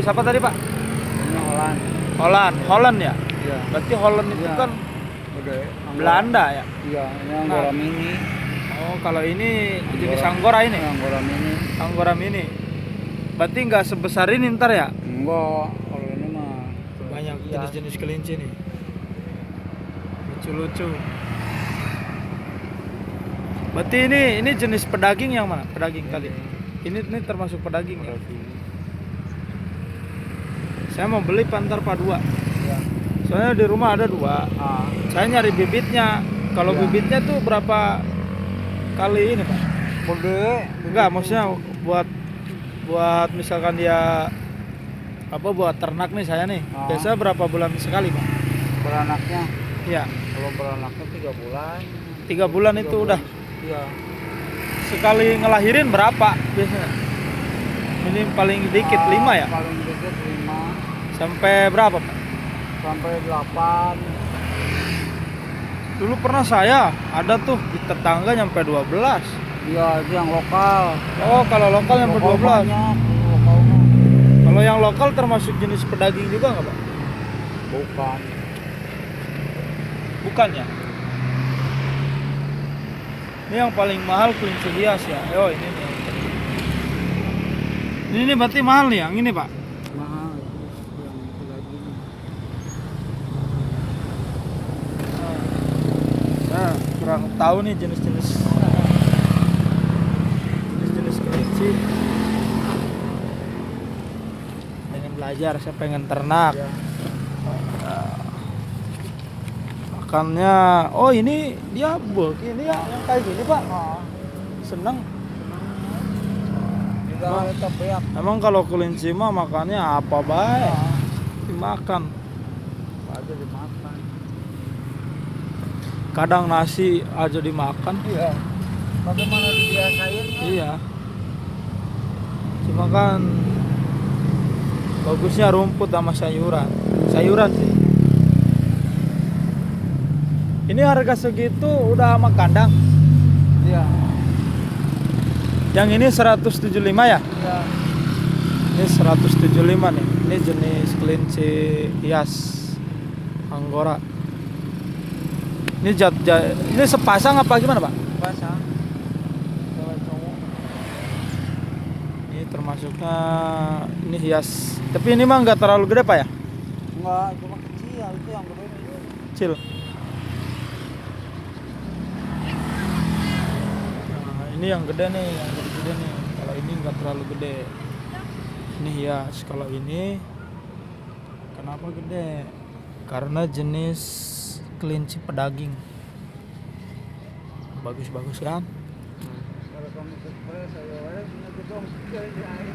jenis apa tadi Pak? Ini Holland. Holland ya? Iya. Berarti Holland itu Iya. kan Gede. Belanda ya? Iya, ini Anggora mini. Oh, kalau ini jenis Anggora ini? Anggora mini. Anggora mini. Berarti nggak sebesar ini ntar ya? Enggak, kalau ini mah Banyak iya. jenis-jenis kelinci nih. Lucu-lucu. Berarti ini jenis pedaging yang mana? Pedaging tadi. Ini termasuk pedaging ya? Saya mau beli pantar Padua. Iya. Soalnya di rumah ada 2. Ah, Saya nyari bibitnya. Kalau Iya. bibitnya tuh berapa kali ini Pak? gede. Enggak, maksudnya buat misalkan dia buat ternak nih saya nih. Ah. Biasa berapa bulan sekali Pak? Beranaknya. Iya, Kalau beranaknya 3 bulan. 3 bulan itu udah. Iya. Sekali ngelahirin berapa biasanya? Ini paling dikit 5 ya? Paling dikit 5 Sampai berapa Pak? sampai 8. Dulu pernah saya ada tuh di tetangga nyampe 12. Iya, itu yang lokal. Oh, kalau lokal nyampe 12. Banyak, lokal mah. Kalau yang lokal termasuk jenis pedaging juga nggak Pak? Bukan. Bukan ya? Ini yang paling mahal kelinci hias ya. Oh, ini nih. Ini berarti mahal nih yang ini Pak. Mahal. Yang itu lagi. Nah, kurang tahu nih jenis-jenis kelinci. Pengen belajar, saya pengen ternak. Ya. Makannya, oh ini dia bulk ini ya, yang kayak gini Pak. Seneng. Tidak ada tepiak. Emang kalau kelinci mah makannya apa baik? Dimakan. Aja dimakan. Kadang nasi aja dimakan. Iya. Bagaimana dibiasain? Iya. Cuma kan bagusnya rumput sama sayuran. Sayuran sih. Ini harga segitu udah sama kandang. Iya. Yang ini 175 ya? Iya. Ini 175 nih. Ini jenis kelinci hias Anggora. Ini ini sepasang apa gimana, Pak? Pasang. Cewek cowok. Ini termasuknya ini hias. Tapi ini mah nggak terlalu gede, Pak ya? Enggak, cuma kecil itu yang gede. Kecil. Nah, ini yang gede nih, yang gede nih. Kalau ini nggak terlalu gede. Ini hias. Kalau ini kenapa gede? Karena jenis kelinci pedaging. Bagus-bagus kan? Kalau kamu sukses, saya punya gedung di air.